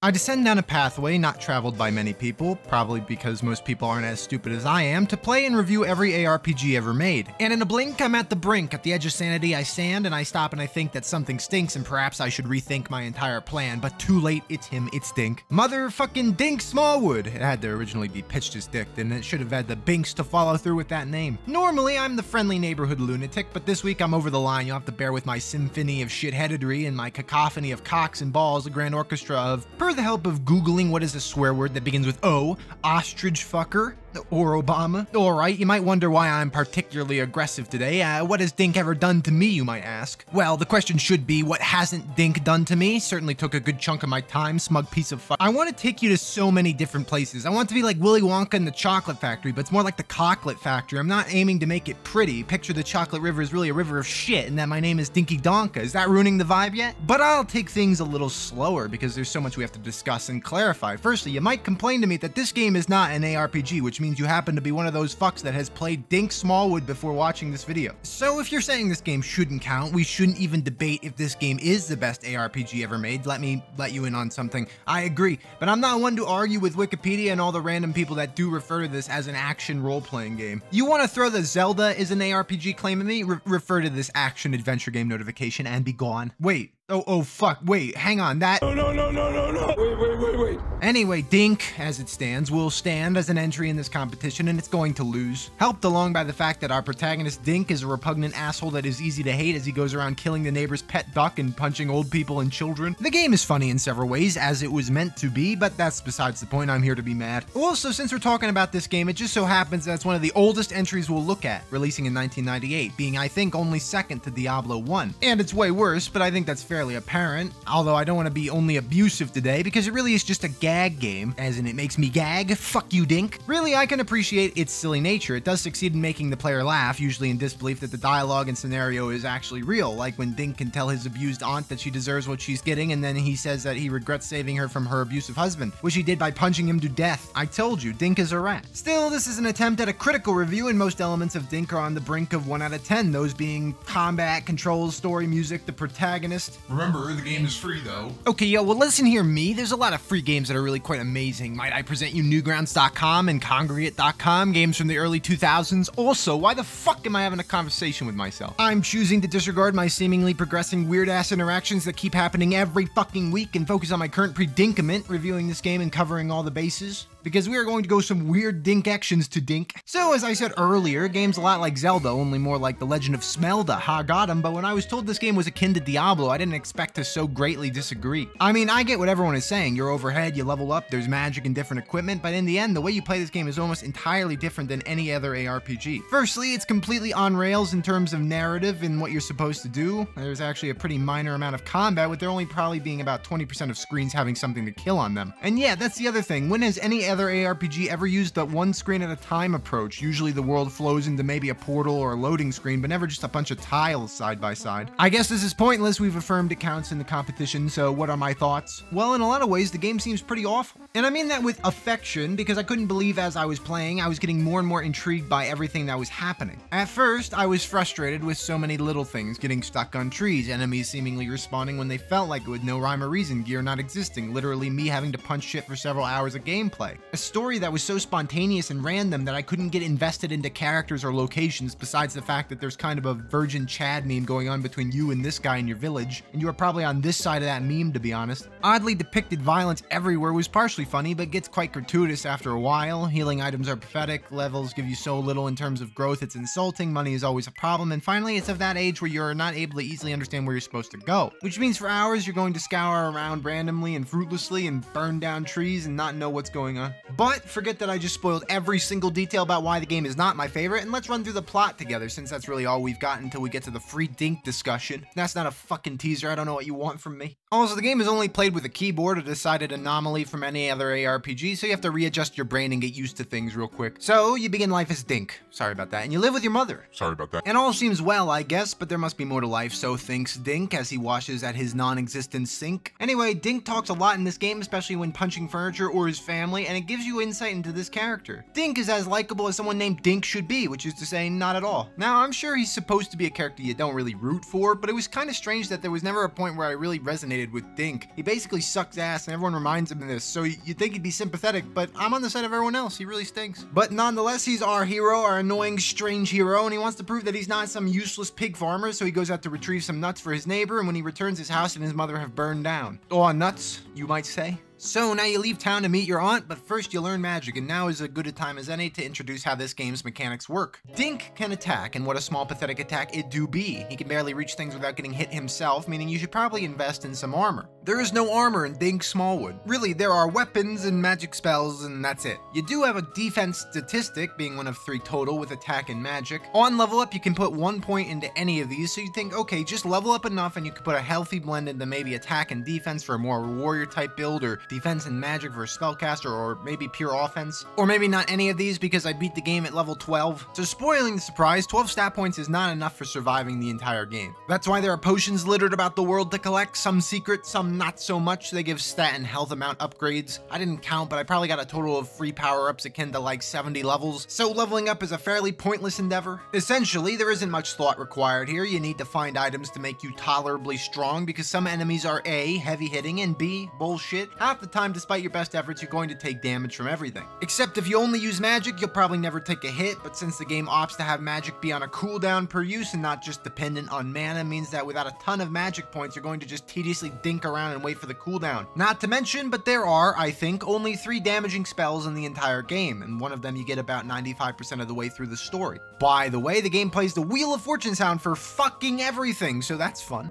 I descend down a pathway not traveled by many people, probably because most people aren't as stupid as I am, to play and review every ARPG ever made. And in a blink, I'm at the brink. At the edge of sanity, I stand and I stop and I think that something stinks and perhaps I should rethink my entire plan, but too late, it's him, it's Dink. Motherfucking Dink Smallwood! It had to originally be pitched as Dick, and it should have had the binks to follow through with that name. Normally, I'm the friendly neighborhood lunatic, but this week I'm over the line. You'll have to bear with my symphony of shitheadedry and my cacophony of cocks and balls, a grand orchestra of, per the help of Googling what is a swear word that begins with O, ostrich fucker, or Obama. Alright, you might wonder why I'm particularly aggressive today. What has Dink ever done to me, you might ask? Well, the question should be, what hasn't Dink done to me? Certainly took a good chunk of my time, smug piece of fuck. I want to take you to so many different places. I want it to be like Willy Wonka and the Chocolate Factory, but it's more like the Cocklet Factory. I'm not aiming to make it pretty. Picture the Chocolate River is really a river of shit, and that my name is Dinky Donka. Is that ruining the vibe yet? But I'll take things a little slower because there's so much we have to discuss and clarify. Firstly, you might complain to me that this game is not an ARPG, which means you happen to be one of those fucks that has played Dink Smallwood before watching this video. So if you're saying this game shouldn't count, we shouldn't even debate if this game is the best ARPG ever made. Let me let you in on something. I agree, but I'm not one to argue with Wikipedia and all the random people that do refer to this as an action role-playing game. You want to throw the Zelda is an ARPG claim at me? Refer to this action adventure game notification and be gone. Wait. Oh, fuck. Wait, hang on. That. No. Wait. Anyway, Dink, as it stands, will stand as an entry in this competition and it's going to lose. Helped along by the fact that our protagonist Dink is a repugnant asshole that is easy to hate as he goes around killing the neighbor's pet duck and punching old people and children. The game is funny in several ways, as it was meant to be, but that's besides the point. I'm here to be mad. Also, since we're talking about this game, it just so happens that it's one of the oldest entries we'll look at, releasing in 1998, being, I think, only second to Diablo 1. And it's way worse, but I think that's fairly apparent, although I don't want to be only abusive today because it really is just a gag game, as in it makes me gag. Fuck you, Dink. Really, I can appreciate its silly nature. It does succeed in making the player laugh, usually in disbelief that the dialogue and scenario is actually real, like when Dink can tell his abused aunt that she deserves what she's getting, and then he says that he regrets saving her from her abusive husband, which he did by punching him to death. I told you, Dink is a rat. Still, this is an attempt at a critical review, and most elements of Dink are on the brink of 1 out of 10, those being combat, controls, story, music, the protagonist. Remember, the game is free though. Okay, yo, well listen here, me. There's a lot of free games that are really quite amazing. Might I present you Newgrounds.com and Congregate.com, games from the early 2000s? Also, why the fuck am I having a conversation with myself? I'm choosing to disregard my seemingly progressing weird-ass interactions that keep happening every fucking week and focus on my current predicament, reviewing this game and covering all the bases, because we are going to go some weird Dink actions to Dink. So, as I said earlier, game's a lot like Zelda, only more like The Legend of Smelda. Ha, got him, but when I was told this game was akin to Diablo, I didn't expect to so greatly disagree. I mean, I get what everyone is saying. You're overhead, you level up, there's magic and different equipment, but in the end, the way you play this game is almost entirely different than any other ARPG. Firstly, it's completely on rails in terms of narrative and what you're supposed to do. There's actually a pretty minor amount of combat, with there only probably being about 20% of screens having something to kill on them. And yeah, that's the other thing. When has any other ARPG ever used the one screen at a time approach? Usually the world flows into maybe a portal or a loading screen, but never just a bunch of tiles side by side. I guess this is pointless. We've affirmed it counts in the competition, so what are my thoughts? Well, in a lot of ways, the game seems pretty awful. And I mean that with affection, because I couldn't believe as I was playing, I was getting more and more intrigued by everything that was happening. At first, I was frustrated with so many little things, getting stuck on trees, enemies seemingly respawning when they felt like it with no rhyme or reason, gear not existing, literally me having to punch shit for several hours of gameplay. A story that was so spontaneous and random that I couldn't get invested into characters or locations, besides the fact that there's kind of a Virgin Chad meme going on between you and this guy in your village, and you are probably on this side of that meme, to be honest. Oddly depicted violence everywhere was partially funny, but gets quite gratuitous after a while. Healing items are pathetic, levels give you so little in terms of growth it's insulting, money is always a problem, and finally it's of that age where you're not able to easily understand where you're supposed to go. Which means for hours you're going to scour around randomly and fruitlessly and burn down trees and not know what's going on. But forget that I just spoiled every single detail about why the game is not my favorite, and let's run through the plot together, since that's really all we've got until we get to the free Dink discussion. That's not a fucking teaser, I don't know what you want from me. Also, the game is only played with a keyboard, a decided anomaly from any other ARPG, so you have to readjust your brain and get used to things real quick. So, you begin life as Dink. Sorry about that. And you live with your mother. Sorry about that. And all seems well, I guess, but there must be more to life, so thinks Dink as he washes at his non-existent sink. Anyway, Dink talks a lot in this game, especially when punching furniture or his family, and it gives you insight into this character. Dink is as likable as someone named Dink should be, which is to say, not at all. Now, I'm sure he's supposed to be a character you don't really root for, but it was kind of strange that there was never a point where I really resonated did with Dink. He basically sucks ass and everyone reminds him of this, so you'd think he'd be sympathetic, but I'm on the side of everyone else. He really stinks. But nonetheless, he's our hero, our annoying, strange hero, and he wants to prove that he's not some useless pig farmer, so he goes out to retrieve some nuts for his neighbor, and when he returns, his house and his mother have burned down. Oh, nuts, you might say? So now you leave town to meet your aunt, but first you learn magic, and now is as good a time as any to introduce how this game's mechanics work. Dink can attack, and what a small pathetic attack it do be. He can barely reach things without getting hit himself, meaning you should probably invest in some armor. There is no armor in Dink Smallwood. Really, there are weapons and magic spells, and that's it. You do have a defense statistic, being one of 3 total with attack and magic. On level up, you can put 1 point into any of these, so you think, okay, just level up enough and you can put a healthy blend into maybe attack and defense for a more warrior type build, or defense and magic for a spellcaster, or maybe pure offense. Or maybe not any of these because I beat the game at level 12. So spoiling the surprise, 12 stat points is not enough for surviving the entire game. That's why there are potions littered about the world to collect, some secret, some not so much. They give stat and health amount upgrades. I didn't count, but I probably got a total of free power-ups akin to like 70 levels. So leveling up is a fairly pointless endeavor. Essentially, there isn't much thought required here. You need to find items to make you tolerably strong because some enemies are A, heavy hitting, and B, bullshit. Half the time, despite your best efforts, you're going to take damage from everything. Except if you only use magic, you'll probably never take a hit, but since the game opts to have magic be on a cooldown per use and not just dependent on mana, means that without a ton of magic points, you're going to just tediously dink around and wait for the cooldown. Not to mention, but there are, I think, only 3 damaging spells in the entire game, and one of them you get about 95% of the way through the story. By the way, the game plays the Wheel of Fortune sound for fucking everything, so that's fun.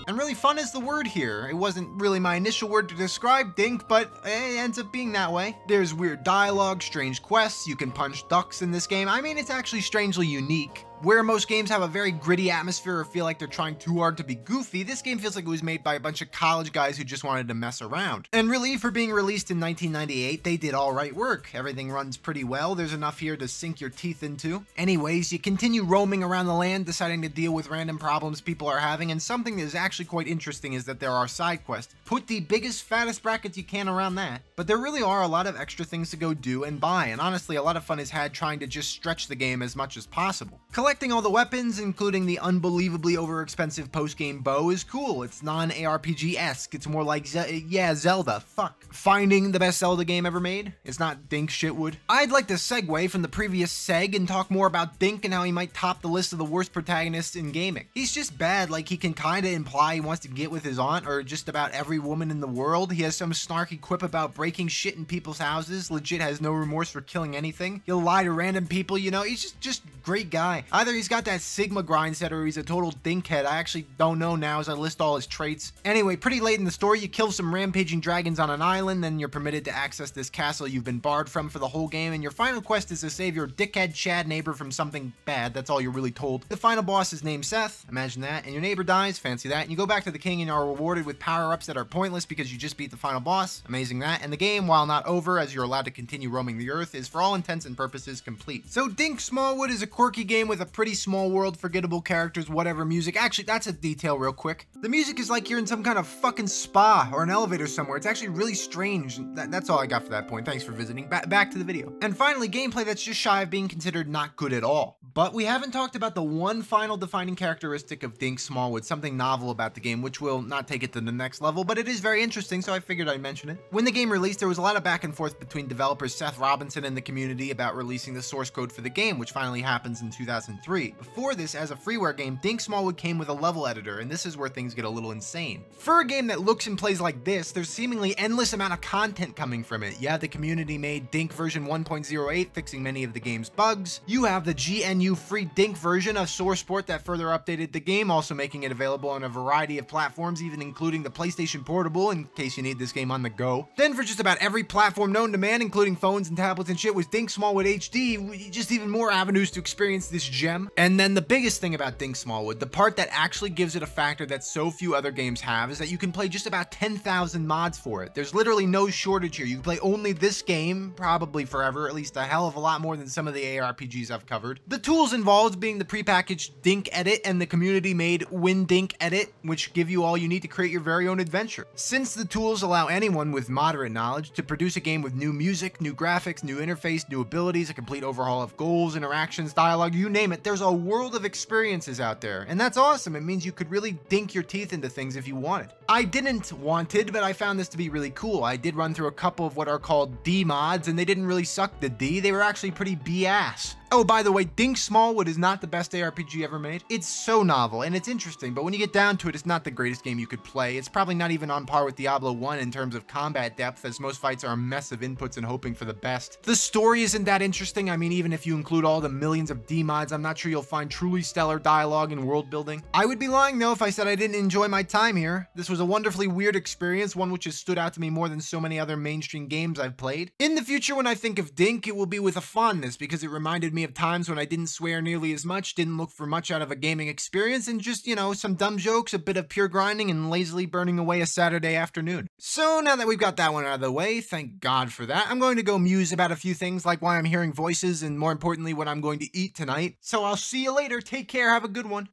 And really fun is the word here. It wasn't really my initial word to describe Dink, but it ends up being that way. There's weird dialogue, strange quests, you can punch ducks in this game. I mean, it's actually strangely unique. Where most games have a very gritty atmosphere or feel like they're trying too hard to be goofy, this game feels like it was made by a bunch of college guys who just wanted to mess around. And really, for being released in 1998, they did alright work. Everything runs pretty well, there's enough here to sink your teeth into. Anyways, you continue roaming around the land, deciding to deal with random problems people are having, and something that is actually quite interesting is that there are side quests. Put the biggest, fattest brackets you can around that. But there really are a lot of extra things to go do and buy, and honestly, a lot of fun is had trying to just stretch the game as much as possible. Collecting all the weapons, including the unbelievably overexpensive post-game bow, is cool. It's non-ARPG-esque. It's more like, Zelda. Fuck. Finding the best Zelda game ever made? It's not Dink Shitwood. I'd like to segue from the previous seg and talk more about Dink and how he might top the list of the worst protagonists in gaming. He's just bad, like he can kinda imply he wants to get with his aunt or just about every woman in the world. He has some snarky quip about breaking shit in people's houses, legit has no remorse for killing anything. He'll lie to random people, you know, he's just great guy. Either he's got that Sigma grind set or he's a total dinkhead. I actually don't know now as I list all his traits. Anyway, pretty late in the story, you kill some rampaging dragons on an island, then you're permitted to access this castle you've been barred from for the whole game, and your final quest is to save your dickhead Chad neighbor from something bad. That's all you're really told. The final boss is named Seth, imagine that, and your neighbor dies, fancy that, and you go back to the king and are rewarded with power-ups that are pointless because you just beat the final boss, amazing that, and the game, while not over as you're allowed to continue roaming the earth, is for all intents and purposes complete. So Dink Smallwood is a quirky game with a pretty small world, forgettable characters, whatever music. Actually, that's a detail real quick. The music is like you're in some kind of fucking spa or an elevator somewhere. It's actually really strange. That's all I got for that point. Thanks for visiting. Back to the video. And finally, gameplay that's just shy of being considered not good at all. But we haven't talked about the one final defining characteristic of Dink Smallwood, something novel about the game, which will not take it to the next level, but it is very interesting, so I figured I'd mention it. When the game released, there was a lot of back and forth between developers Seth Robinson and the community about releasing the source code for the game, which finally happens in 2003. Before this, as a freeware game, Dink Smallwood came with a level editor, and this is where things get a little insane. For a game that looks and plays like this, there's seemingly endless amount of content coming from it. You have the community-made Dink version 1.08, fixing many of the game's bugs. You have the GNU free Dink version of SourcePort that further updated the game, also making it available on a variety of platforms, even including the PlayStation Portable, in case you need this game on the go. Then for just about every platform known to man, including phones and tablets and shit, was Dink Smallwood HD, just even more avenues to experience this gem. And then the biggest thing about Dink Smallwood, the part that actually gives it a factor that so few other games have, is that you can play just about 10,000 mods for it. There's literally no shortage here. You can play only this game, probably forever, at least a hell of a lot more than some of the ARPGs I've covered. The tools involved being the prepackaged Dink Edit and the community-made WinDink Edit, which give you all you need to create your very own adventure. Since the tools allow anyone with moderate knowledge to produce a game with new music, new graphics, new interface, new abilities, a complete overhaul of goals, interactions, dialogue, you name it, there's a world of experiences out there. And that's awesome. It means you could really dink your teeth into things if you wanted. I didn't wanted, but I found this to be really cool. I did run through a couple of what are called D mods, and they didn't really suck the D. They were actually pretty BS. Oh, by the way, Dink Smallwood is not the best ARPG ever made. It's so novel and it's interesting, but when you get down to it, it's not the greatest game you could play. It's probably not even on par with Diablo 1 in terms of combat depth, as most fights are a mess of inputs and hoping for the best. The story isn't that interesting. I mean, even if you include all the millions of D mods, I'm not sure you'll find truly stellar dialogue and world building. I would be lying though if I said I didn't enjoy my time here. This was a wonderfully weird experience, one which has stood out to me more than so many other mainstream games I've played. In the future, when I think of Dink, it will be with a fondness because it reminded me of times when I didn't swear nearly as much, didn't look for much out of a gaming experience, and just, you know, some dumb jokes, a bit of pure grinding, and lazily burning away a Saturday afternoon. So now that we've got that one out of the way, thank God for that, I'm going to go muse about a few things like why I'm hearing voices and more importantly what I'm going to eat tonight. So I'll see you later. Take care. Have a good one.